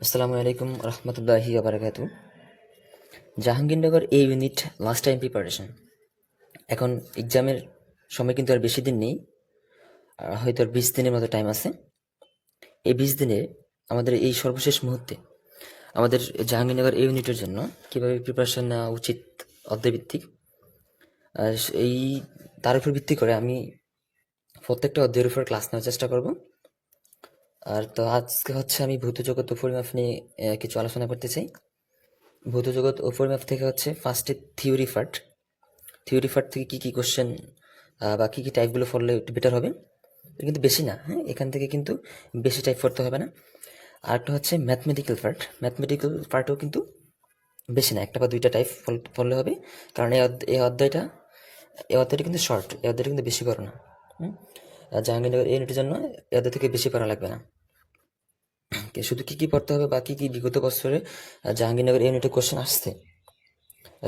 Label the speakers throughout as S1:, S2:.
S1: আসসালামু আলাইকুম রহমতুল্লাহি বারাকাতু। জাহাঙ্গীরনগর এই ইউনিট লাস্ট টাইম প্রিপারেশন। এখন এক্সামের সময় কিন্তু আর বেশি দিন নেই, হয়তো আর 20 দিনের মতো টাইম আছে। এই 20 দিনে আমাদের এই সর্বশেষ মুহূর্তে আমাদের জাহাঙ্গীরনগর এই ইউনিটের জন্য কীভাবে প্রিপারেশন নেওয়া উচিত অধ্যায়ভিত্তিক, এই তার উপর ভিত্তি করে আমি প্রত্যেকটা অধ্যায়ের উপর ক্লাস নেওয়ার চেষ্টা করব। আর তো আজকে হচ্ছে আমি ভৌত জগৎ ও পরিমাপ নিয়ে কিছু আলোচনা করতে চাই। ভৌত জগৎ ও পরিমাপ থেকে হচ্ছে ফার্স্টে থিওরি পার্ট থেকে কী কোশ্চেন বা কী টাইপগুলো পড়লে একটু বেটার হবে, কিন্তু বেশি না। হ্যাঁ, এখান থেকে কিন্তু বেশি টাইপ পড়তে হবে না। আর একটা হচ্ছে ম্যাথমেটিক্যাল পার্টও কিন্তু বেশি না, একটা বা দুইটা টাইপ পড়লে হবে, কারণ এই অধ্যায়টা কিন্তু শর্ট, এই অধ্যায়টা কিন্তু বেশি বড় না। জাহাঙ্গীরনগর এই ইউনিটের জন্য এই অধ্যায় থেকে বেশি পড়া লাগবে না। শুধু কী পড়তে হবে বা কী বিগত বছরে জাহাঙ্গীরনগর এই ইউনিটের কোশ্চেন আসছে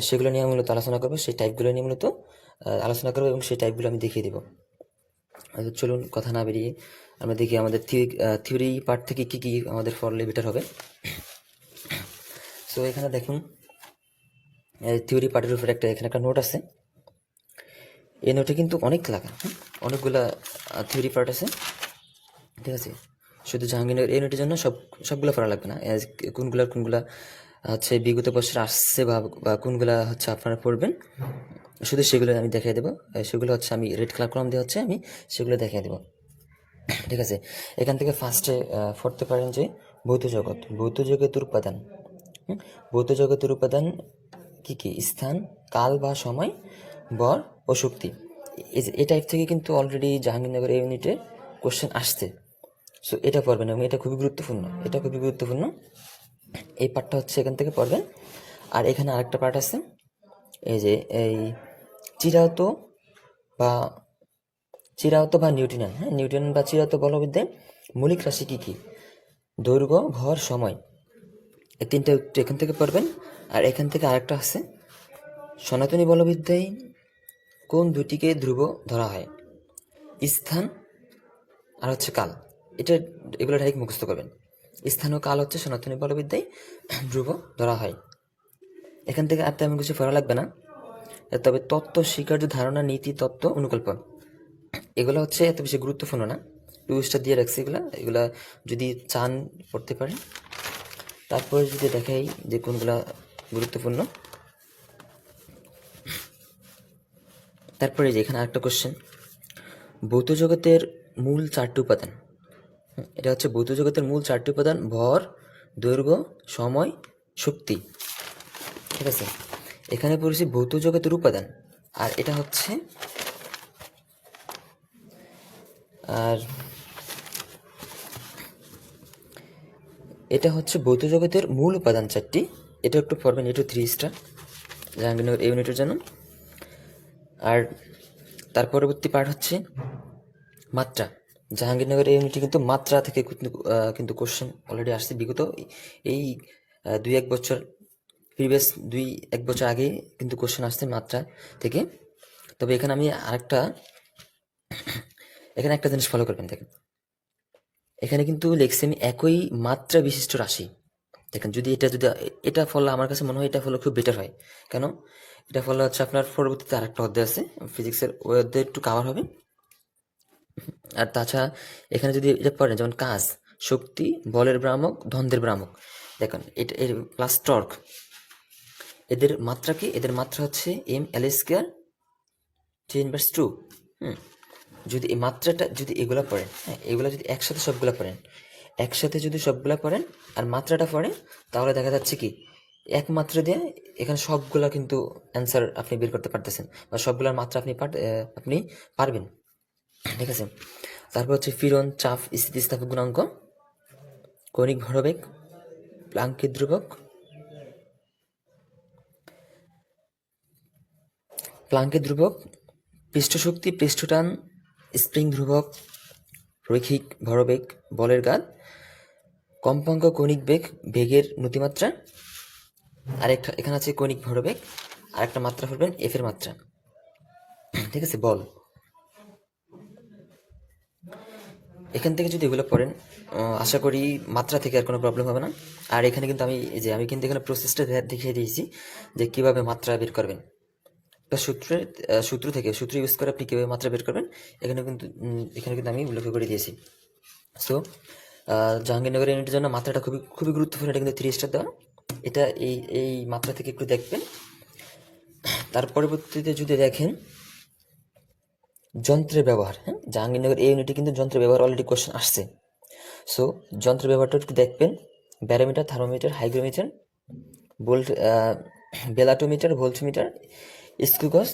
S1: সেগুলো নিয়ে মূলত আলোচনা করবো, সেই টাইপগুলো নিয়ে মূলত আলোচনা করবো এবং সেই টাইপগুলো আমি দেখিয়ে দেবো। চলুন কথা না বেরিয়ে আমরা দেখি আমাদের থিওরি পার্ট থেকে কী আমাদের পড়লে বেটার হবে। সো এখানে দেখুন, থিওরি পার্টের উপরে এখানে একটা নোট আছে। এই নোটে কিন্তু অনেক লেখা, অনেকগুলা থিওরি পার্ট আছে, ঠিক আছে। শুধু জাহাঙ্গীরনগর এই নোটের জন্য সবগুলো পড়া লাগবে না, কোনগুলা হচ্ছে বিগত বছর আসছে বা কোনগুলা হচ্ছে আপনারা পড়বেন, শুধু সেগুলো আমি দেখিয়ে দেবো। সেগুলো হচ্ছে আমি রেড কালার কলম দিয়ে হচ্ছে আমি সেগুলো দেখিয়ে দেবো, ঠিক আছে। এখান থেকে ফার্স্টে পড়তে পারেন যে ভৌত জগতের উপাদান। ভৌত জগতের উপাদান কি স্থান, কাল বা সময়, বল ও শক্তি। এই টাইপ থেকে কিন্তু অলরেডি জাহাঙ্গীরনগর এই ইউনিটে কোশ্চেন আসছে। সো এটা পড়বেন এবং এটা খুবই গুরুত্বপূর্ণ। এই পার্টটা হচ্ছে এখান থেকে পড়বেন। আর এখানে আরেকটা পার্ট আছে, এই যে এই চিরায়ত বা নিউটনিয়ান, নিউটনিয়ান বা চিরায়ত বলবিদ্যায় মৌলিক রাশি কি দৈর্ঘ্য, ভর, সময়, এই তিনটা এখান থেকে পড়বেন। আর এখান থেকে আরেকটা আছে, সনাতনী বলবিদ্যায় কোন দুটিকে ধ্রুব ধরা হয়, স্থান আর হচ্ছে কাল। এগুলো ডাইরেক্ট মুখস্থ করবেন। স্থান ও কাল হচ্ছে সনাতনী বলবিদ্যায় ধ্রুব ধরা হয়। এখান থেকে আর তেমন কিছু পড়া লাগবে না। তবে তত্ত্ব, স্বীকার্য, ধারণা, নীতি, তত্ত্ব, অনুকল্প, এগুলো হচ্ছে এত বেশি গুরুত্বপূর্ণ না, টুইস্টার দিয়ে রাখছি। এগুলা যদি চান পড়তে পারেন। তারপরে যদি দেখাই যে কোনগুলা গুরুত্বপূর্ণ, তারপরে যে এখানে আরেকটা কোশ্চেন, ভৌত জগতের মূল 4টি উপাদান। এটা হচ্ছে ভৌত জগতের মূল 4টি উপাদান: ভর, দৈর্ঘ্য, সময়, শক্তি, ঠিক আছে। এখানে পড়েছি ভৌত জগতের উপাদান, আর এটা হচ্ছে ভৌত জগতের মূল উপাদান 4টি। এটা একটু পড়বেন, একটু 3 স্টার জাহাঙ্গীরনগর এই ইউনিটের জন্য। আর তার পরবর্তী পার্ট হচ্ছে মাত্রা। জাহাঙ্গীরনগর এই ইউনিটে কিন্তু মাত্রা থেকে কিন্তু কোশ্চেন অলরেডি আসছে বিগত এই 2-1 বছর, প্রিভিয়াস 2-1 বছর আগে কিন্তু কোশ্চেন আসছে মাত্রা থেকে। তবে এখানে আমি এখানে একটা জিনিস ফলো করবেন। দেখেন, এখানে কিন্তু লেখছি আমি একই মাত্রা বিশিষ্ট রাশি। দেখেন, যদি এটা ফলো, আমার কাছে মনে হয় এটা ফলো খুব বেটার হয়। কেন? এটা ফলো হচ্ছে আপনার পরবর্তীতে আরেকটা অধ্যায় আছে ফিজিক্সের, ওই অধ্যায় একটু কাভার হবে। আর তাছাড়া এখানে যদি এটা পড়েন, যেমন কাজ, শক্তি, বলের ভ্রামক, দ্বন্দ্বের ভ্রামক, দেখুন এটা এর প্লাস টর্ক, এদের মাত্রা কি? এদের মাত্রা হচ্ছে m/L² T ইনভার্স 2। যদি এই মাত্রাটা যদি এগুলা পড়েন, এগুলা যদি একসাথে সবগুলা পড়েন আর মাত্রাটা পড়েন, তাহলে দেখা যাচ্ছে কি এক মাত্রা দিয়ে এখানে সবগুলা কিন্তু অ্যান্সার আপনি বের করতে পারতেছেন, বা সবগুলার মাত্রা আপনি পারবেন, ঠিক আছে। তারপর হচ্ছে পীড়ন, চাপ, স্থিতিস্থাপক গুণাঙ্ক, কৌণিক ভরবেগ, প্লাঙ্কের ধ্রুবক, পৃষ্ঠশক্তি, পৃষ্ঠটান, স্প্রিং ধ্রুবক, রৈখিক ভরবেগ, বলের গাদ, কম্পাঙ্ক, কৌণিক বেগ, বেগের নতিমাত্রা। এখানে আছে কৌণিক ভরবেগ, আর একটা মাত্রা পড়বেন এফ এর মাত্রা, ঠিক আছে। বল, এখান থেকে যদি এগুলো পড়েন আশা করি মাত্রা থেকে আর কোনো প্রবলেম হবে না। আর এখানে কিন্তু আমি কিন্তু এখানে প্রসেসটা দেখিয়ে দিয়েছি যে কিভাবে মাত্রা বের করবেন। একটা সূত্র ইউজ করে আপনি কিভাবে মাত্রা বের করবেন এখানে কিন্তু আমি উল্লেখ করে দিয়েছি। সো জাহাঙ্গীরনগর ইউনিটের জন্য মাত্রাটা খুবই খুবই গুরুত্বপূর্ণ। এটা কিন্তু 3 স্টার দেওয়া। এটা এই মাত্রা থেকে একটু দেখবেন। তার পরবর্তীতে যদি দেখেন যন্ত্রের ব্যবহার, হ্যাঁ, জাহাঙ্গীরনগর এই ইউনিটে কিন্তু যন্ত্রের ব্যবহার অলরেডি কোশ্চেন আসছে। সো যন্ত্রের ব্যবহারটা একটু দেখবেন। ব্যারোমিটার, থার্মোমিটার, হাইগ্রোমিটার, বেলাটোমিটার, ভোল্টমিটার, স্কুগস,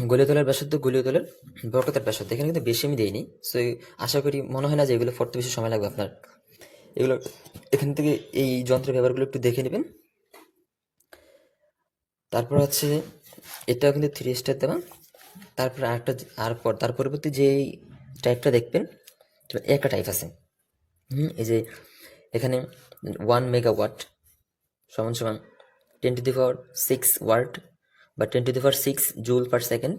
S1: গলীয় তলের ব্যাসার্ধ, গলীয় তলের বক্রতার ব্যাসার্ধ। এখানে কিন্তু বেশি আমি দিইনি। সো আশা করি মনে হয় না যে এগুলো পড়তে বেশি সময় লাগবে আপনার। এগুলো এখান থেকে এই যন্ত্রের ব্যবহারগুলো একটু দেখে নেবেন। তারপর হচ্ছে এটাও কিন্তু 3 স্টার দেওয়া। তারপর তার পরবর্তী যে টাইপটা দেখবেন, একটা টাইপ আছে। এই যে এখানে 1 মেগাওয়াট সমান সমান 10⁶ ওয়াট বা 10⁶ জুল পার সেকেন্ড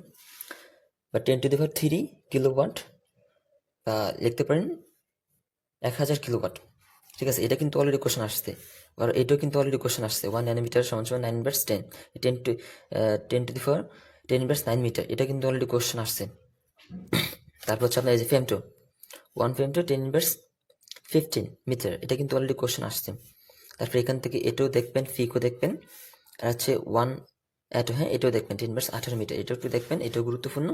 S1: বা 10⁻³ কিলোওয়াট, বা লিখতে পারেন 1000 কিলোওয়াট। ঠিক আছে, এটা কিন্তু অলরেডি কোশ্চেন আসছে। আর এটাও কিন্তু অলরেডি কোশ্চেন আসছে। 1 ন্যানোমিটার সমান সমান 9/10, 10⁻9 মিটার, এটা কিন্তু অলরেডি কোশ্চেন আসছে। তারপর হচ্ছে আপনার এই যে ফেমটো, 1 ফেমটো 10⁻15 মিটার, এটা কিন্তু অলরেডি কোশ্চেন আসছে। তারপর এখান থেকে এটাও দেখবেন, ফিকও দেখবেন। আর হচ্ছে 1 অ্যাটো, হ্যাঁ, এটাও দেখবেন 10/18 মিটার, এটাও একটু দেখবেন, এটাও গুরুত্বপূর্ণ।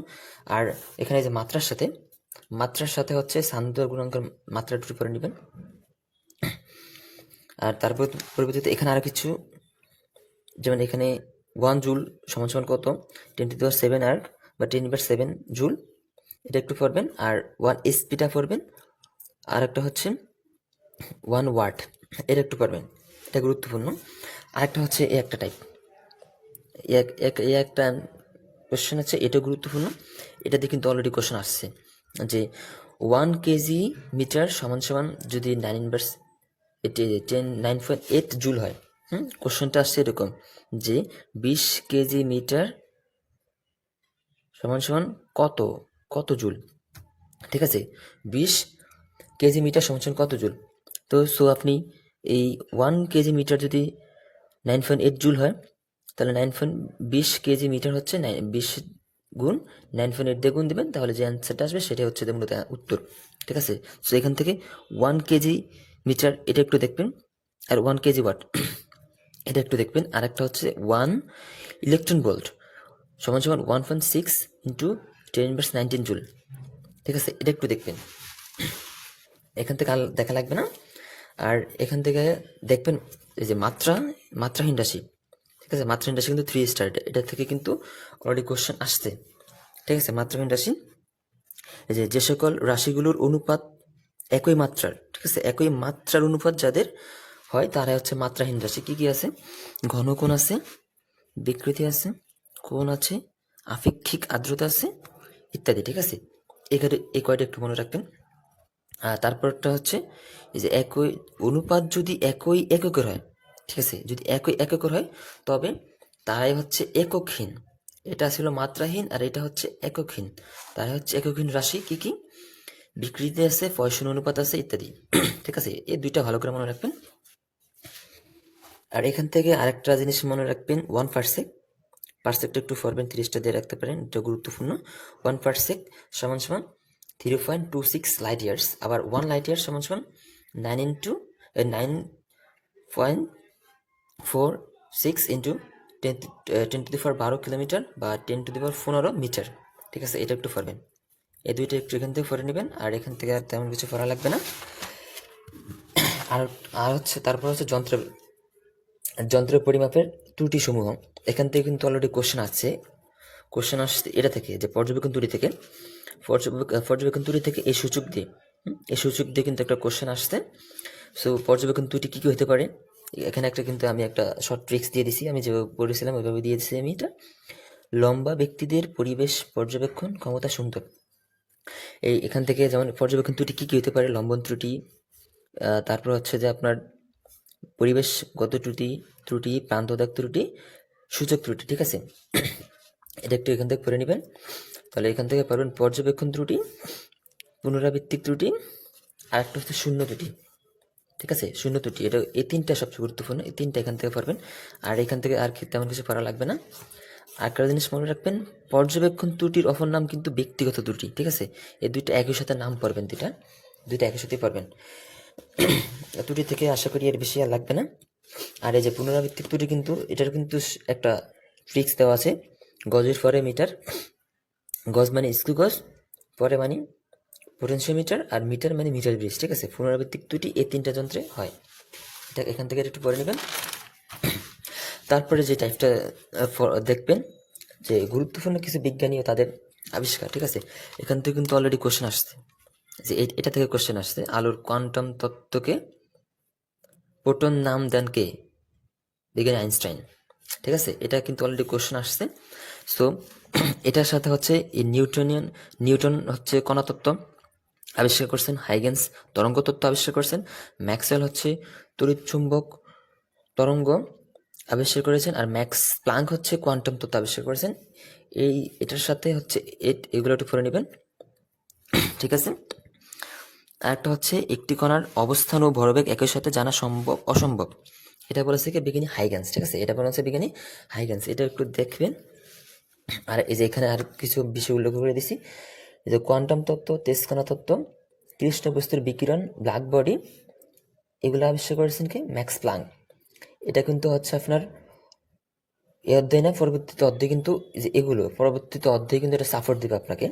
S1: আর এখানে যে মাত্রার সাথে হচ্ছে সান্দ্র গুণাঙ্কের মাত্রাটা একটু পরে নেবেন। আর তারপর পরবর্তীতে এখানে আরো কিছু, যেমন এখানে 1 জুল সমান সমান কত, 10⁻7 আর্ক বা 10/7 জুল, এটা একটু পড়বেন। আর 1 এসপিটা পড়বেন। আর একটা হচ্ছে 1 ওয়াট, এটা একটু পড়বেন, এটা গুরুত্বপূর্ণ। আরেকটা হচ্ছে এই একটা টাইপ, এই একটা কোশ্চেন আছে, এটা গুরুত্বপূর্ণ। এটাতে কিন্তু অলরেডি কোশ্চেন আসছে যে 1 কেজি মিটার সমান সমান যদি 9.8 জুল হয়। কোশ্চেনটা আসছে এরকম যে 20 কেজি মিটার সমান সমান কত কত জুল। ঠিক আছে, 20 কেজি মিটার সমান সমান কত জুল। তো সো আপনি এই 1 কেজি মিটার যদি 9.8 জুল হয়, তাহলে 20 কেজি মিটার হচ্ছে 20 গুণ 9.8 দিয়ে গুণ দিবেন, তাহলে যে অ্যান্সারটা আসবে সেটাই হচ্ছে মূলত উত্তর। ঠিক আছে, সো এখান থেকে 1 কেজি মিটার এটা একটু দেখবেন। আর 1 কেজি ওয়াট এটা একটু দেখবেন। আর একটা হচ্ছে 1 ইলেকট্রন ভোল্ট সমান সমান 1.6 ইন্টু 10⁻19 জুল। ঠিক আছে, এটা একটু দেখবেন। এখান থেকে আর দেখা লাগবে না। আর এখান থেকে দেখবেন এই যে মাত্রাহীন রাশি। ঠিক আছে, মাত্রাহীন রাশি কিন্তু 3 স্টার, এটা থেকে কিন্তু অলরেডি কোশ্চেন আসছে। ঠিক আছে, মাত্রাহীন রাশি এই যে সকল রাশিগুলোর অনুপাত একই মাত্রার, ঠিক আছে, একই মাত্রার অনুপাত যাদের হয় তারা হচ্ছে মাত্রাহীন রাশি। কি কি আছে? ঘনকোণ আছে, বিকৃতি আছে, কোণ আছে, আপেক্ষিক আর্দ্রতা আছে ইত্যাদি। ঠিক আছে, এখানে এই কয়টা একটু মনে রাখবেন। তারপরটা হচ্ছে এই যে একই অনুপাত যদি একই এককের হয়, ঠিক আছে, যদি একই এককের হয় তবে তারাই হচ্ছে এককহীন। এটা ছিল মাত্রাহীন আর এটা হচ্ছে এককহীন। তারাই হচ্ছে এককহীন রাশি। কি কি? বিকৃতি আছে, পয়সন অনুপাত আছে ইত্যাদি। ঠিক আছে, এই দুইটা ভালো করে মনে রাখবেন। আর এখান থেকে আরেকটা জিনিস মনে রাখবেন, 1 পারসেক। পারসেকটা একটু পড়বেন, 30টা দিয়ে রাখতে পারেন, এটা গুরুত্বপূর্ণ। 1 পারসেক সমান সমান 3.26 লাইট ইয়ার্স। আবার 1 লাইট ইয়ার্স সমান সমান 9.46 ইন্টু 10⁻12 কিলোমিটার বা 10⁻15 মিটার। ঠিক আছে, এটা একটু পড়বেন। এই দুইটা একটু এখান থেকে পড়ে নেবেন। আর এখান থেকে আর তেমন কিছু পড়া লাগবে না। আর আর হচ্ছে তারপর হচ্ছে যন্ত্রের পরিমাপের ত্রুটি সমূহ। এখান থেকে কিন্তু অলরেডি কোশ্চেন আসছে এটা থেকে, যে পর্যবেক্ষণ ত্রুটি থেকে এই সূচক দিয়ে কিন্তু একটা কোশ্চেন আসছে। সো পর্যবেক্ষণ ত্রুটি কী কী হতে পারে, এখানে একটা কিন্তু আমি একটা শর্ট ট্রিক্স দিয়ে দিছি, আমি যেভাবে পড়েছিলাম ওইভাবে দিয়ে দিছি আমি এটা। লম্বা ব্যক্তিদের পরিবেশ পর্যবেক্ষণ ক্ষমতা সুন্দর। এখান থেকে যেমন পর্যবেক্ষণ ত্রুটি কী কী হতে পারে, লম্বন ত্রুটি, তারপর হচ্ছে যে আপনার পরিবেশগত ত্রুটি, প্রান্তদাগ ত্রুটি, সূচক ত্রুটি। ঠিক আছে, এটা একটু এখান থেকে পড়ে নেবেন। তাহলে এখান থেকে পারবেন পর্যবেক্ষণ ত্রুটি, পুনরাবৃত্তিক ত্রুটি, আর একটা হচ্ছে শূন্য ত্রুটি। ঠিক আছে, শূন্য ত্রুটি, এটা এই তিনটা সবচেয়ে গুরুত্বপূর্ণ, এই তিনটা এখান থেকে পড়বেন, আর এখান থেকে আর তেমন কিছু পড়া লাগবে না। আর একটা জিনিস মনে রাখবেন, পর্যবেক্ষণ ত্রুটির অপর নাম কিন্তু ব্যক্তিগত ত্রুটি। ঠিক আছে, এই দুইটা একই সাথে নাম পড়বেন, দুইটা একই সাথে পড়বেন। ত্রুটি থেকে আশা করি এর বেশি আর লাগবে না। আর এই যে পুনরাবৃত্তিক ত্রুটি, কিন্তু এটার কিন্তু একটা ট্রিক্স দেওয়া আছে, গজের পরে মিটার, গজ মানে স্কুল গজ, পরে মানে পোটেনশিওমিটার, আর মিটার মানে মিটার ব্রিজ। ঠিক আছে, পুনরাবৃত্তিক ত্রুটি এই তিনটা যন্ত্রে হয়। এটা এখান থেকে একটু পড়ে নেবেন। তারপরে যে টাইপটা দেখবেন, যে গুরুত্বপূর্ণ কিছু বিজ্ঞানী ও তাদের আবিষ্কার। ঠিক আছে, এখান থেকে কিন্তু অলরেডি কোশ্চেন আসছে, যে এটা থেকে কোশ্চেন আসছে, আলোর কোয়ান্টাম তত্ত্বকে প্রোটন নাম দেন কে? বিজ্ঞানী আইনস্টাইন। ঠিক আছে, এটা কিন্তু অলরেডি কোশ্চেন আসছে। সো এটার সাথে হচ্ছে এই নিউটন হচ্ছে কণা তত্ত্ব আবিষ্কার করছেন, হাইগেন্স তরঙ্গ তত্ত্ব আবিষ্কার করছেন, ম্যাক্সওয়েল হচ্ছে তড়িৎ চুম্বক তরঙ্গ আবিষ্কার করেছেন, আর ম্যাক্স প্লাঙ্ক হচ্ছে কোয়ান্টাম তত্ত্ব আবিষ্কার করেছেন। এটার সাথে হচ্ছে এগুলো একটু পড়ে নেবেন। ঠিক আছে, আর একটা হচ্ছে একটি কণার অবস্থান ও ভরবেগ একই সাথে জানা সম্ভব অসম্ভব, এটা বলেছে কি বিজ্ঞানী হাইগেন্স। ঠিক আছে, এটা বলেছে বিজ্ঞানী হাইগেন্স, এটা একটু দেখবেন। আর এই যে এখানে আর কিছু বিষয় উল্লেখ করে দিছি, এই যে কোয়ান্টাম তত্ত্ব, তেজ কণা তত্ত্ব, কৃষ্ণ বস্তুর বিকিরণ, ব্ল্যাক বডি, এগুলো আবিষ্কার করেছেন কি ম্যাক্স প্লাঙ্ক। এটা কিন্তু হচ্ছে আপনার এই অধ্যায় না, পরবর্তীতে অধ্যায় কিন্তু যে এগুলো পরবর্তীতে অধ্যায় কিন্তু এটা সাপোর্ট দিবে আপনাকে,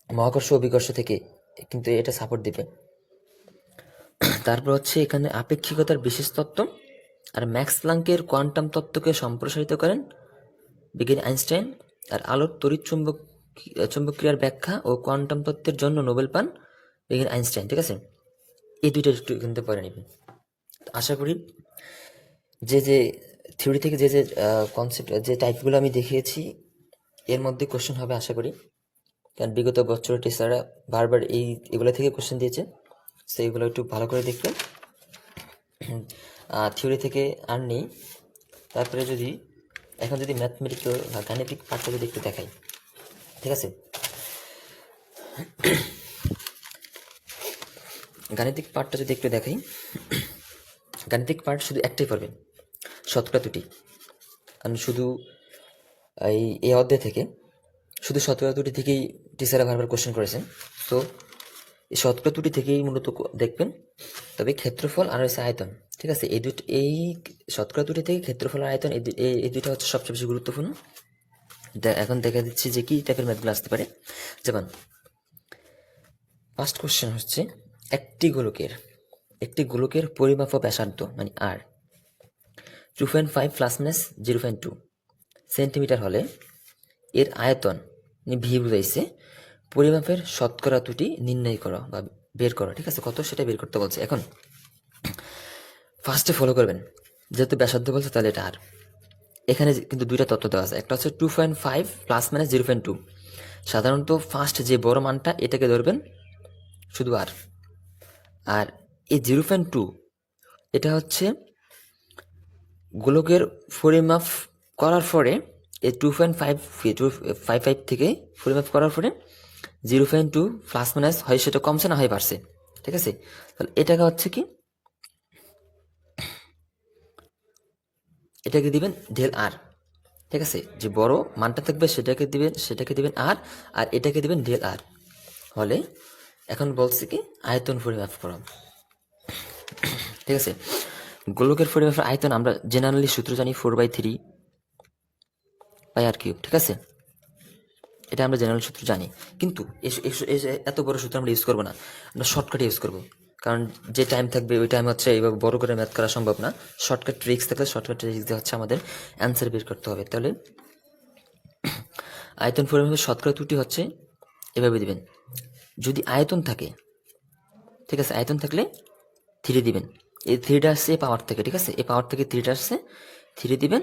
S1: মহাকর্ষ অভিকর্ষ থেকে কিন্তু এটা সাপোর্ট দিবে। তারপর হচ্ছে এখানে আপেক্ষিকতার বিশেষ তত্ত্ব, আর ম্যাক্স প্লাঙ্কের কোয়ান্টাম তত্ত্বকে সম্প্রসারিত করেন বিজ্ঞানী আইনস্টাইন, আর আলোর তড়িৎ চুম্বকীয়ার ব্যাখ্যা ও কোয়ান্টাম তত্ত্বের জন্য নোবেল পান বিজ্ঞানী আইনস্টাইন। ঠিক আছে, এই দুইটা একটু কিন্তু পড়ে নেবেন। আশা করি যে থিওরি থেকে যে কনসেপ্ট, যে টাইপগুলো আমি দেখিয়েছি, এর মধ্যে কোশ্চেন হবে আশা করি, কারণ বিগত বছর টিচাররা বারবার এগুলো থেকে কোশ্চেন দিয়েছে। তো এগুলো একটু ভালো করে দেখবেন। থিওরি থেকে আর নেই। তারপরে এখন যদি ম্যাথমেটিক্যাল বা গাণিতিক পার্টটা যদি একটু দেখাই। ঠিক আছে, গাণিতিক পার্টটা যদি একটু দেখাই, গাণিতিক পার্ট শুধু একটাই পড়বেন, শতকরা ত্রুটি। কারণ শুধু এই অধ্যায় থেকে শুধু শতকরা ত্রুটি থেকেই টিচাররা বারবার কোশ্চেন করেছেন। তো এই শতকরা ত্রুটি থেকেই মূলত দেখবেন। তবে ক্ষেত্রফল আর হচ্ছে আয়তন, ঠিক আছে, এই শতকরা ত্রুটি থেকে ক্ষেত্রফল আর আয়তন, এই দুইটা হচ্ছে সবচেয়ে বেশি গুরুত্বপূর্ণ। এখন দেখা দিচ্ছি যে কি টাইপের ম্যাথগুলো আসতে পারে। যেমন ফার্স্ট কোশ্চেন হচ্ছে, একটি গোলকের পরিমাপ ও ব্যাসার্ধ মানে আর 2.5 প্লাস মাইনাস 0.2 সেন্টিমিটার হলে এর আয়তন ভি বুঝাইছে, পরিমাপের শতকরা ত্রুটি নির্ণয় করো বা বের করো। ঠিক আছে, কত সেটা বের করতে বলছে। এখন ফার্স্টে ফলো করবেন, যেহেতু ব্যাসার্ধ বলছে তাহলে এটা আর। এখানে কিন্তু দুইটা তথ্য দেওয়া আছে, একটা হচ্ছে 2.5 প্লাস মাইনাস 0.2। সাধারণত ফার্স্ট যে বড় মানটা এটাকে ধরবেন শুধু আর, আর এই 0.2 এটা হচ্ছে গোলকের পরিমাপ করার পরে এই 2.5 থেকে পরিমাপ করার পরে 0.2 প্লাস মাইনাস হয় সেটা কমছে না হয় বাড়ছে। ঠিক আছে, তাহলে এটাকে হচ্ছে কি, এটাকে দিবেন ডেল আর। ঠিক আছে, যে বড় মানটা থাকবে সেটাকে দিবেন আর, আর এটাকে দিবেন ডেল আর হলে, এখন বলছে কি আয়তন পরিমাপ করো। ঠিক আছে, গোলকের পরিমাপের আয়তন আমরা জেনারেলি সূত্র জানি 4/3 পাই আর কিউব। ঠিক আছে, এটা আমরা জেনারেল সূত্র জানি, কিন্তু এত বড় সূত্র আমরা ইউজ করবো না, আমরা শর্টকাট ইউজ করবো। কারণ যে টাইম থাকবে ওই টাইম হচ্ছে এইভাবে বড় করে ম্যাথ করা সম্ভব না। শর্টকাট ট্রিক্স থাকলে শর্টকাট ট্রিক্স দিয়ে হচ্ছে আমাদের অ্যান্সার বের করতে হবে। তাহলে আয়তন পরিমাপের শতকরা ত্রুটি হচ্ছে এভাবে দিবেন, যদি আয়তন থাকে, ঠিক আছে, আয়তন থাকলে 3 দিবেন, এই 3টা আসছে পাওয়ার থেকে। ঠিক আছে, এই পাওয়ার থেকে 3টা আসছে, 3 দিবেন,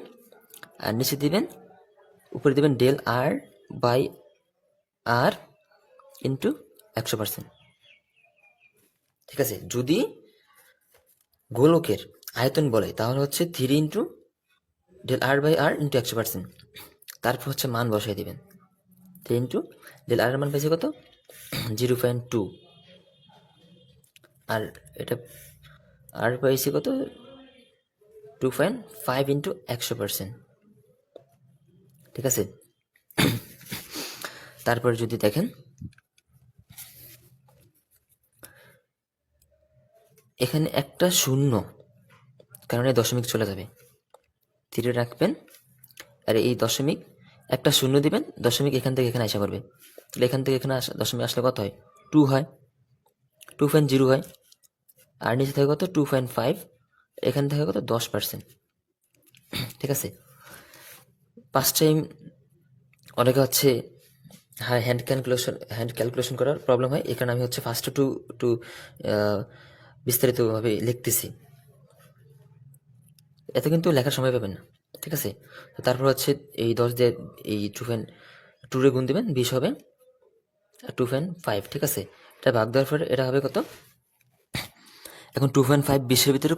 S1: আর নিচে দিবেন, উপরে দিবেন del R by R into 100%। ঠিক আছে, যদি গোলকের আয়তন বলে তাহলে হচ্ছে 3 into del R by R into 100%। তারপর হচ্ছে মান বসাই দিবেন, 3 ইন্টু ডেল আর এর মান পেয়েছে কত 0.2, আর এটা আর পাইছি কত 2.5 ইন্টু 100%, ঠিক আছে। তারপর যদি দেখেন এখানে একটা শূন্য, কারণ এই দশমিক চলে যাবে, ধীরে রাখবেন, আর এই দশমিক একটা শূন্য দিবেন, দশমিক এখান থেকে এখানে আসা করবে, তাহলে এখান থেকে এখানে দশমিক আসলে কত হয় 2 হয়, 2.0 হয়, আর নিচে থাকে কত 2.5, এখান থেকে কত 10%, ঠিক আছে। ফার্স্ট টাইম অনেকে হচ্ছে হ্যান্ড ক্যালকুলেশন করার প্রবলেম হয়, এখানে আমি হচ্ছে ফার্স্ট টু টু বিস্তারিতভাবে লিখতেছি, এত কিন্তু লেখার সময় পাবেন না, ঠিক আছে। তো তারপর হচ্ছে এই 10 দিয়ে এই 2 রে গুণ দেবেন, 20 হবে, আর 2.5, ঠিক আছে। এটা ভাগ দেওয়ার পরে এটা হবে কত, এখন 2.5 20-এর ভিতরে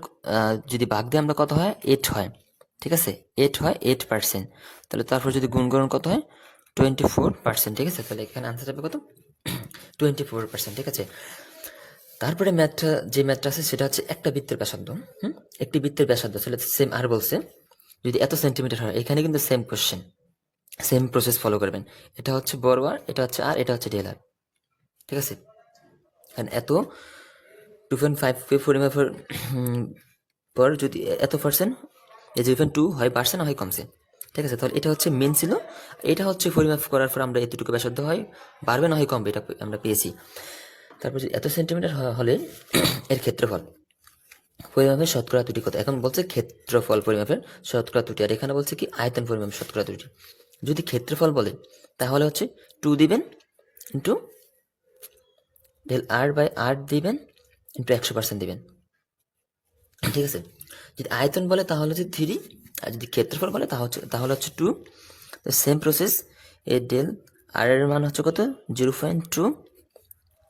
S1: যদি ভাগ দিয়ে আমরা কত হয় 8 হয়, ঠিক আছে, 8 হয় 8%, তাহলে তারপর যদি গুণ করেন কত হয় 24%, ঠিক আছে। তাহলে এখানে আনসার হবে কত 24%, ঠিক আছে। তারপরে যে ম্যাথটা আছে সেটা হচ্ছে একটা বৃত্তের ব্যাসার্ধ, একটি বৃত্তের ব্যাসার্ধ ছেলে সেম আর বলছে যদি এত সেন্টিমিটার হয়, এখানে কিন্তু same question, same process follow করবেন, এটা হচ্ছে বড় আর, এটা হচ্ছে আর, এটা হচ্ছে ডেল আর, ঠিক আছে। কারণ এত 2.5 পরিমাপের পর যদি এত পার্সেন্ট, এই যে 2 হয় বাড়ছে না হয় কমছে, ঠিক আছে। তাহলে এটা হচ্ছে মেন ছিল, এটা হচ্ছে পরিমাপ করার পর আমরা এতটুকু ব্যাসার্ধ হয় বাড়বে না হয় কমবে, এটা আমরা পেয়েছি। তারপর এত সেন্টিমিটার হলে এর ক্ষেত্রফল পরিমাপের শতকরা ত্রুটি কত, এখন বলছে ক্ষেত্রফল পরিমাপের শতকরা ত্রুটি, আর এখানে বলছে কি আয়তন পরিমাপের শতকরা ত্রুটি। যদি ক্ষেত্রফল বলে তাহলে হচ্ছে 2 দিবেন ইন্টু ডেল আর বাই আর দিবেন ইন্টু 100% দিবেন, ঠিক আছে। যদি আয়তন বলে তাহলে হচ্ছে 3, আর যদি ক্ষেত্রফল বলে তাহলে হচ্ছে 2। তো সেম প্রসেস, এই ডেল আর এর মান হচ্ছে কত 0.2,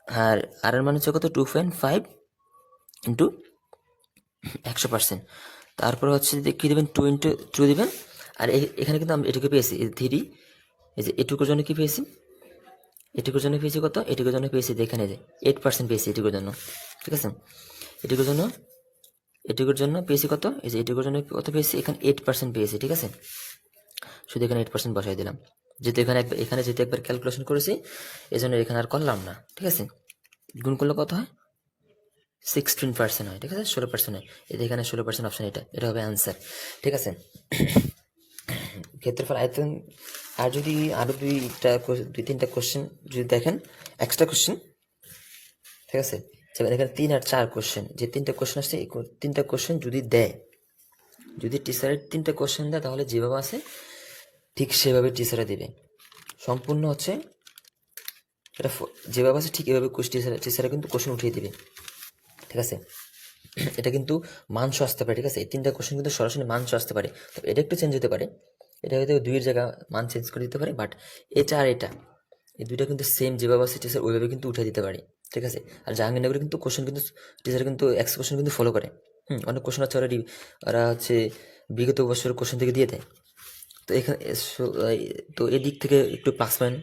S1: আর আর এর মান হচ্ছে কত 2.5 ইন্টু 100%, তারপর হচ্ছে কি দেবেন 2 ইন্টু 2 দেবেন, আর এখানে কিন্তু আমরা এটুকু পেয়েছি 3, এই যে এটুকুর জন্য কি পেয়েছি, এটুকুর জন্য পেয়েছি কত, এটুকুর জন্য পেয়েছি এখানে যে 8% পেয়েছি এটুকুর জন্য, ঠিক আছে। এটুকুর জন্য পেয়েছি কত, এই যে এটুকুর জন্য কত পেয়েছি, এখানে 8% পেয়েছি, ঠিক আছে। শুধু এখানে 8% বসাই দিলাম, যেহেতু এখানে যেহেতু একবার ক্যালকুলেশন করেছি এই জন্য এখানে আর করলাম না, ঠিক আছে। গুণ করলে কত হয় 16% হয়, ঠিক আছে, 16% হয়, এখানে 16% অপশন, এটা হবে অ্যান্সার, ঠিক আছে। ক্ষেত্রফল আয়তন, আর যদি আরো দুই তিনটা কোশ্চেন যদি দেখেন এক্সট্রা কোশ্চেন, ঠিক আছে, যেমন এখানে 3 আর 4 কোশ্চেন, যে 3টা কোশ্চেন আসছে এই 3টা কোশ্চেন যদি দেয়, যদি টিচারের 3টা কোশ্চেন দেয় তাহলে যেভাবে আছে ঠিক সেভাবে টিচারে দেবে, সম্পূর্ণ হচ্ছে এটা যেভাবে আছে ঠিক এভাবে টিচারে কিন্তু কোশ্চেন উঠিয়ে দিবে, ঠিক আছে। এটা কিন্তু মানস আসতে পারে, ঠিক আছে, এই 3টা কোশ্চেন কিন্তু সরাসরি মানস আসতে পারে, তবে এটা একটু চেঞ্জ হতে পারে, এটা হয়তো 2-এর জায়গা মান চেঞ্জ করে দিতে পারে, বাট এটা আর এটা এই দুইটা কিন্তু সেম যেভাবে আছে টিচার ওইভাবে কিন্তু উঠে দিতে পারে, ঠিক আছে। আর জাহাঙ্গীরনগরে কিন্তু কোশ্চেন কিন্তু টিচার কিন্তু এক্স কোশ্চেন কিন্তু ফলো করে, অনেক কোশ্চেন আছে অলরেডি ওরা হচ্ছে বিগত বছরের কোশ্চেন থেকে দিয়ে দেয়, তো এখানে তো এদিক থেকে একটু প্লাস পয়েন্ট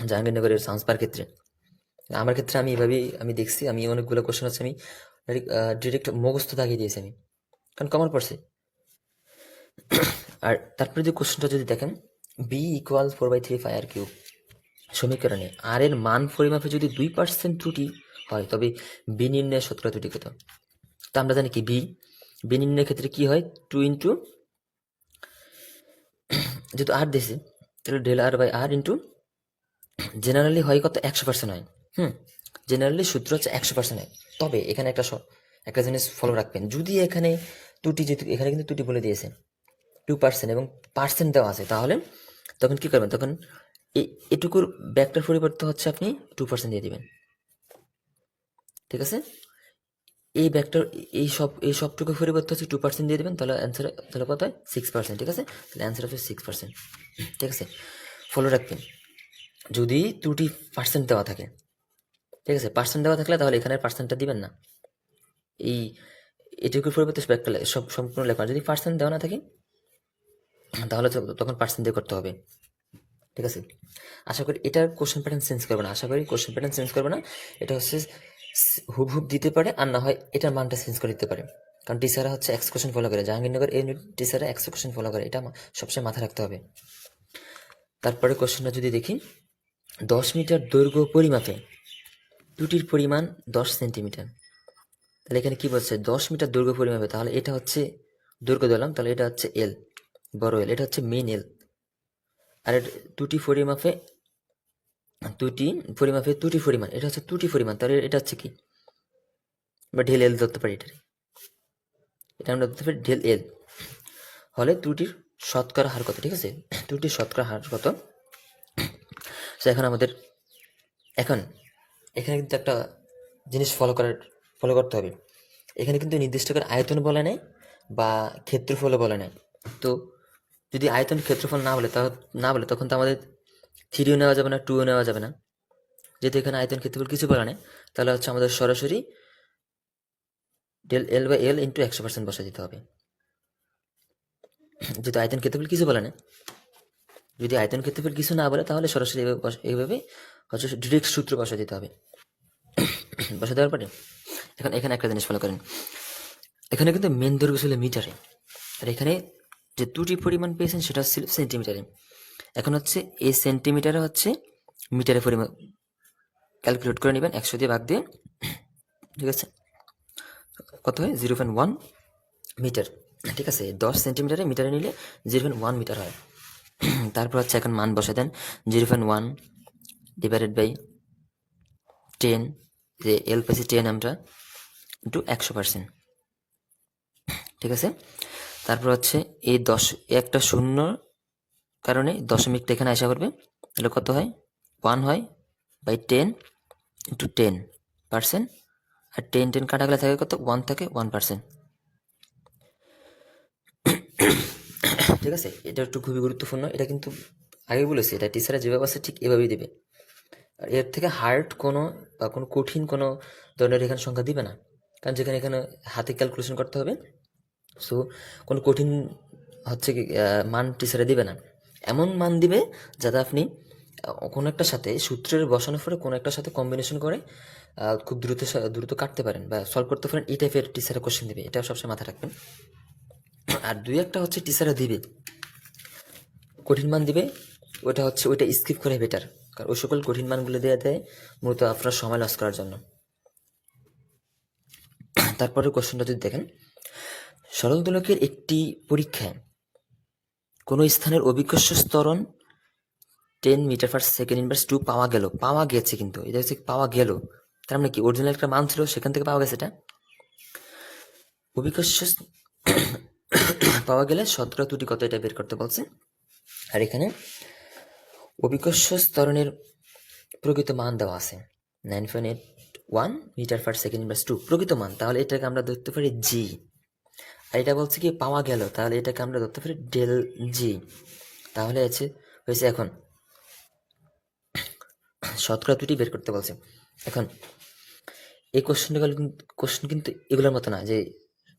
S1: জাহাঙ্গীরনগরের সায়েন্স পার ক্ষেত্রে। আমার ক্ষেত্রে আমি এভাবেই আমি দেখছি, আমি অনেকগুলো কোশ্চেন আছে আমি ডিরেক্ট মুখস্থ দাগিয়ে দিয়েছি আমি, কারণ কমন পড়ছে। আর তারপরে যে কোশ্চেনটা যদি দেখেন বি ইকুয়াল 4/3 আর কিউব সমীকরণে আর এর মান পরিমাপে যদি 2% ত্রুটি হয় তবে বি নির্ণয়ের শতকরা ত্রুটি কত। তো আমরা জানি কি বি নির্ণয়ের ক্ষেত্রে কি হয় 2 ইন্টু যেহেতু আর দিয়েছে তাহলে del R by R into generally হয় কত 100% হয়, জেনারেলি সূত্র হচ্ছে 100% হয়। তবে এখানে একটা জিনিস ফলো রাখবেন, যদি এখানে যেহেতু এখানে কিন্তু ত্রুটি বলে দিয়েছে 2% এবং পার্সেন্ট দেওয়া আছে, তাহলে তখন কি করবেন, তখন এটুকুর ব্যাকটার পরিবর্তে হচ্ছে আপনি 2% দিয়ে দিবেন, ঠিক আছে। এই ব্যাকটার এই সবটুকু পরিবর্তে হচ্ছে 2% দিয়ে দেবেন, তাহলে কত হয় 6%, ঠিক আছে। তাহলে অ্যান্সার হচ্ছে 6%, ঠিক আছে। ফলো রাখবেন যদি ত্রুটি পার্সেন্ট দেওয়া থাকে, ঠিক আছে, পার্সেন্ট দেওয়া থাকলে তাহলে এখানে পার্সেন্টটা দিবেন না, এই এটুকুর পরিবর্তে ব্যাকটা সম্পূর্ণ লেখা, যদি পার্সেন্ট দেওয়া না থাকে তাহলে তখন পার্সেন্ট দিয়ে করতে হবে, ঠিক আছে, আশা করি এটার কোশ্চেন প্যাটার্ন চেঞ্জ করবে না, আশা করি কোশ্চেন প্যাটার্ন চেঞ্জ করবে না। এটা হচ্ছে হুবহুব দিতে পারে, আর না হয় এটার মানটা চেঞ্জ করে দিতে পারে, কারণ টিচাররা হচ্ছে এক্সেকুশন ফলো করে, জাহাঙ্গীরনগর এই টিচাররা এক্সেকুশন ফলো করে, এটা সবসময় মাথায় রাখতে হবে। তারপরে কোশ্চেনটা যদি দেখি, 10 মিটার দৈর্ঘ্য পরিমাপে ত্রুটির পরিমাণ 10 সেন্টিমিটার। তাহলে এখানে কি বলছে, 10 মিটার দৈর্ঘ্য পরিমাপে, তাহলে এটা হচ্ছে দৈর্ঘ্য দিলাম, তাহলে এটা হচ্ছে এল, বড় এল, এটা হচ্ছে মেন এল। আর ত্রুটি পরিমাপে ত্রুটি পরিমাণ, এটা হচ্ছে ত্রুটি পরিমাণ, তাহলে এটা হচ্ছে কি, বা ঢেল এল ধরতে পারি, এটা আমরা ধরতে পারি ঢেল এল। হলে ত্রুটির শতকরা হার কত, ঠিক আছে, ত্রুটির শতকরা হার কত। এখন আমাদের এখানে কিন্তু একটা জিনিস ফলো করতে হবে, এখানে কিন্তু নির্দিষ্ট করে আয়তন বলে নেই বা ক্ষেত্রফলও বলে নেই। তো যদি আয়তন ক্ষেত্রফল না বলে তখন তো আমাদের 3ও নেওয়া যাবে না, 2ও নেওয়া যাবে না। যেহেতু এখানে আয়তন ক্ষেত্রফল কিছু বলে নেই, তাহলে হচ্ছে আমাদের সরাসরি del L by L into 100% বসা দিতে হবে। যেহেতু আয়তন ক্ষেত্রফল কিছু বলে না, যদি আয়তন ক্ষেত্রফল কিছু না বলে তাহলে সরাসরি এইভাবে হচ্ছে ডিরেক্ট সূত্র বসা দিতে হবে। বসা দেওয়ার পরে এখন এখানে একটা জিনিস ফলো করেন, এখানে কিন্তু মেন দৈর্ঘ্য ছিল মিটারে, আর এখানে যে ত্রুটি পরিমাণ পেয়েছেন সেটা ছিল সেন্টিমিটারে। এখন হচ্ছে এই সেন্টিমিটারে হচ্ছে মিটারে পরিমাণ ক্যালকুলেট করে নেবেন 100 দিয়ে ভাগ দিয়ে, ঠিক আছে, কত হয় 0.1 মিটার, ঠিক আছে। 10 সেন্টিমিটারে মিটারে নিলে 0.1 মিটার হয়। তারপর হচ্ছে এখন মান বসে দেন, 0.1 ডিভাইডেড বাই 10, যে এল পেয়েছি 10 আমরা, ইন্টু 100%, ঠিক আছে। তারপর হচ্ছে এই একটা শূন্য কারণে দশমিকটা এখানে আসা করবে, তাহলে কত হয় 1 হয় বাই 10 ইন্টু 10%, আর 10 কাটা গেলে থাকে কত 1 থাকে 1%, ঠিক আছে। এটা একটু খুবই গুরুত্বপূর্ণ, এটা কিন্তু আগে বলেছি, এটা টিচাররা যেভাবে আছে ঠিক এভাবেই দেবে, আর এর থেকে হার্ড কোনো বা কোনো কঠিন কোনো ধরনের এখানে সংখ্যা দিবে না, কারণ যেখানে এখানে হাতে ক্যালকুলেশন করতে হবে। সো কোনো কঠিন হচ্ছে কি মান টিচারে দিবে না, এমন মান দিবে যাতে আপনি কোনো একটার সাথে সূত্রের বসানোর পরে কোনো একটার সাথে কম্বিনেশন করে খুব দ্রুত কাটতে পারেন বা সলভ করতে পারেন, এই টাইপের টিচারে কোশ্চেন দিবে, এটা সবসময় মাথায় রাখবেন। আর দুই একটা হচ্ছে টিচাররা দিবে কঠিন মান দিবে, ওইটা স্কিপ করে বেটার, কারণ ওই সকল কঠিন মানগুলো দেয় মূলত আপনার সময় লস করার জন্য। তারপরে কোশ্চেনটা যদি দেখেন, সরল দোলকের একটি পরীক্ষায় কোনো স্থানের অভিকর্ষ ত্বরণ 10 মিটার পার সেকেন্ড ইনভার্স 2 পাওয়া গেছে, কিন্তু এটা হচ্ছে পাওয়া গেল, তার মানে কি অরিজিনাল একটা মান ছিল সেখান থেকে পাওয়া গেছে, এটা অভিকর্ষ পাওয়া গেলে শতকরা ত্রুটি কত এটা বের করতে বলছে। আর এখানে অভিকর্ষ ত্বরণের প্রকৃত মান দেওয়া আছে 9.81 মিটার পার সেকেন্ড ইনভার্স 2, প্রকৃত মান, তাহলে এটাকে আমরা ধরতে পারি জি। আর এটা বলছে কি পাওয়া গেল, তাহলে এটাকে আমরা ধরতে পারি ডেল জি। তাহলে হয়েছে এখন শতকরা ত্রুটি বের করতে বলছে। এখন এই কোশ্চেন কিন্তু এগুলোর মতো না যে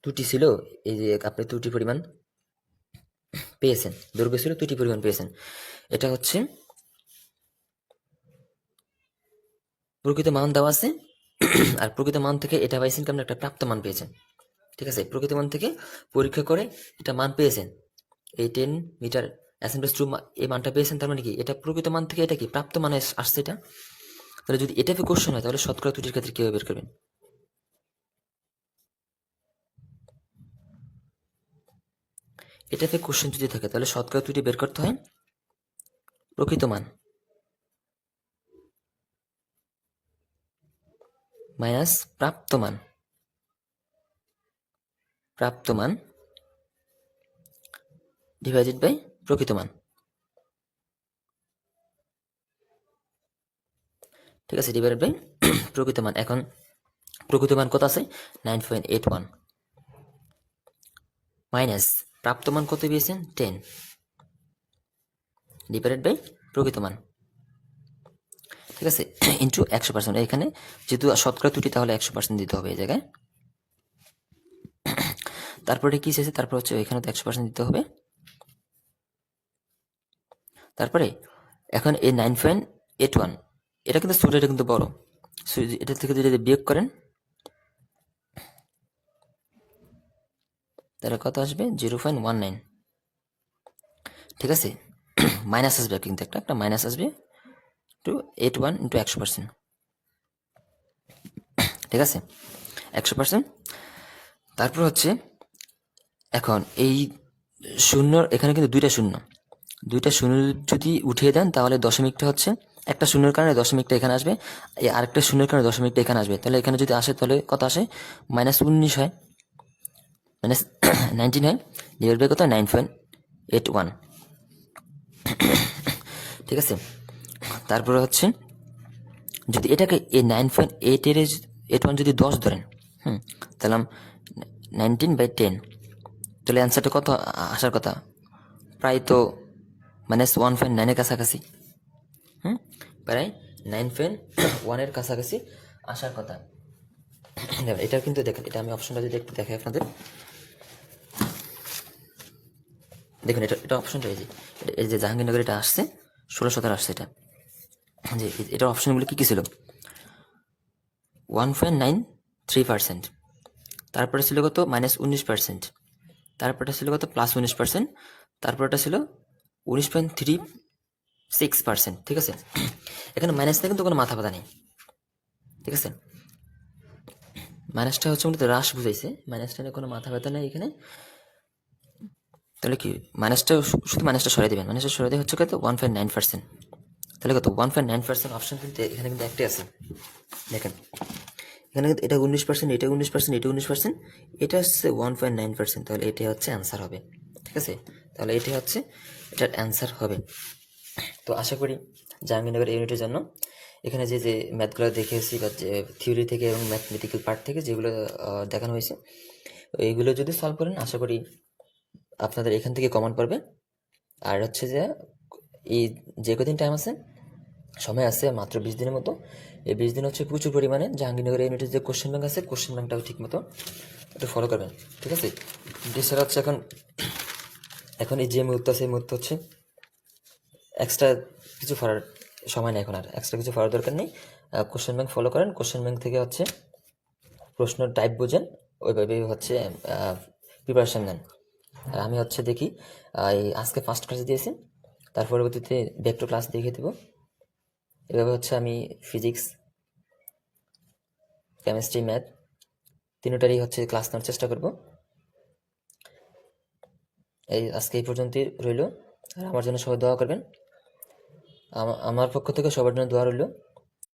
S1: ত্রুটি ছিল, এই যে আপনি ত্রুটি পরিমাণ পেয়েছেন, দৈর্ঘ্য ছিল ত্রুটি পরিমাণ পেয়েছেন, এটা হচ্ছে প্রকৃত মান দেওয়া আছে, আর প্রকৃত মান থেকে এটা পাইছেন কেমন একটা প্রাপ্ত মান পেয়েছেন, ঠিক আছে। প্রকৃত মান থেকে পরীক্ষা করে এটা মান পেয়েছেন, এই 10 মিটার অ্যাসেম্বলি টু এই মানটা পেয়েছেন, তার মানে কি এটা প্রকৃত মান থেকে এটা কি প্রাপ্ত মানে আসছে এটা। তাহলে যদি এটা কোশ্চেন হয় তাহলে শতকরা ত্রুটির ক্ষেত্রে কিভাবে বের করবেন, এটাতে কোশ্চেন যদি থাকে তাহলে শতকরা ত্রুটি বের করতে হয় প্রকৃত মান মাইনাস প্রাপ্ত মান ডিভাইডেড বাই প্রকৃত মান, ঠিক আছে, ডিভাইডেড বাই প্রকৃত মান। এখন প্রকৃত মান কত আছে 9.81 মাইনাস প্রাপ্ত মান কত পেয়েছেন 10 ডিভাইডেড বাই প্রকৃত মান, ঠিক আছে, ইন্টু 100%। এখানে যেহেতু শতকরা ত্রুটি তাহলে 100% দিতে হবে এই জায়গায়। তারপরে কি শেষে, তারপর হচ্ছে এখানে তো 100% দিতে হবে। তারপরে এখন এই 9.81 এটা কিন্তু ছোট, এটা কিন্তু বড়। সো এটা থেকে যদি বিয়োগ করেন তাহলে কত আসবে? 0.19। ঠিক আছে, মাইনাস আসবে কিন্তু একটা মাইনাস আসবে টু 81 ইন্টু 100%। ঠিক আছে, 100%। তারপর হচ্ছে এখন এই শূন্য, এখানে কিন্তু দুইটা শূন্য যদি উঠিয়ে দেন তাহলে দশমিকটা হচ্ছে, একটা শূন্যের কারণে দশমিকটা এখানে আসবে, এই আরেকটা শূন্যের কারণে দশমিকটা এখানে আসবে। তাহলে এখানে যদি আসে তাহলে কত আসে? -19 হয়, -19 হয়, ডিভাইড বাই কত? 9.81। ঠিক আছে, তারপরে হচ্ছে যদি এটাকে এই 9.81 যদি 10 ধরেন, তাহলে 19/10, তাহলে অ্যান্সারটা কত আসার কথা? প্রায় তো -1.9 কাছাকাছি। প্রায় 9.1 কাছাকাছি আসার কথা। এটা কিন্তু দেখেন, এটা আমি অপশনটা যদি একটু দেখাই আপনাদের, দেখুন এটা অপশনটা এই যে জাহাঙ্গীরনগর এটা আসছে 1617 আসছে এটা, যে এটা অপশনগুলো কি ছিল? 1.93%, তারপরে ছিল কত? -19%, তারপরটা ছিল কত? +19%, তারপরটা ছিল 19.36%। ঠিক আছে, এখানে মাইনাসটা কিন্তু কোনো মাথা ব্যথা নেই। ঠিক আছে, মাইনাসটা হচ্ছে মূলত হ্রাস বুঝাইছে, মাইনাসটা নিয়ে কোনো মাথা ব্যথা নেই এখানে। তাহলে কি মাইনাসটা, শুধু মাইনাসটা সরিয়ে দেবেন, মাইনাসটা সরিয়ে দিয়ে হচ্ছে কত? 1.9%। তাহলে কত? 1.9% অপশন কিন্তু এখানে কিন্তু একটাই আছে। দেখেন এখানে কিন্তু এটা 19%, এটা 19%, এটা 19%, এটা হচ্ছে 1.9%। তাহলে এটাই হচ্ছে অ্যান্সার হবে। ঠিক আছে, তাহলে এটাই হচ্ছে এটার অ্যান্সার হবে। তো আশা করি জাহাঙ্গীরনগর ইউনিটের জন্য এখানে যে ম্যাথগুলো দেখিয়েছি বা যে থিওরি থেকে এবং ম্যাথমেটিক্যাল পার্ট থেকে যেগুলো দেখানো হয়েছে, এইগুলো যদি সলভ করেন আশা করি আপনাদের এখান থেকে কমন পড়বে। আর হচ্ছে যে এই যে কদিন টাইম আছে, সময় আছে মাত্র 20 দিনের মতো, এই 20 দিন হচ্ছে প্রচুর পরিমাণে জাহাঙ্গীরনগর ইউনিটের যে কোশ্চেন ব্যাংক আছে, কোশ্চেন ব্যাংকটাও ঠিক মতো একটু ফলো করবেন। ঠিক আছে, এছাড়া হচ্ছে এখন এই যে মুহূর্ত আছে, এই মুহূর্ত হচ্ছে এক্সট্রা কিছু ফরার সময় নেই, এখন আর এক্সট্রা কিছু ফরার দরকার নেই। কোশ্চেন ব্যাংক ফলো করেন, কোশ্চেন ব্যাংক থেকে হচ্ছে প্রশ্ন টাইপ বোঝেন, ওইভাবে হচ্ছে প্রিপারেশান নেন। আর আমি হচ্ছে দেখি এই আজকে ফার্স্ট ক্লাস দিয়েছি, তার পরবর্তীতে ব্যাক টু ক্লাস দেখিয়ে দেবো। এভাবে হচ্ছে আমি ফিজিক্স, কেমিস্ট্রি, ম্যাথ তিনটারই হচ্ছে ক্লাস নেওয়ার চেষ্টা করব। এই আজকে এই পর্যন্তই রইল, আর আমার জন্য সবাই দোয়া করবেন। আমার পক্ষ থেকে সবার জন্য দোয়া রইল।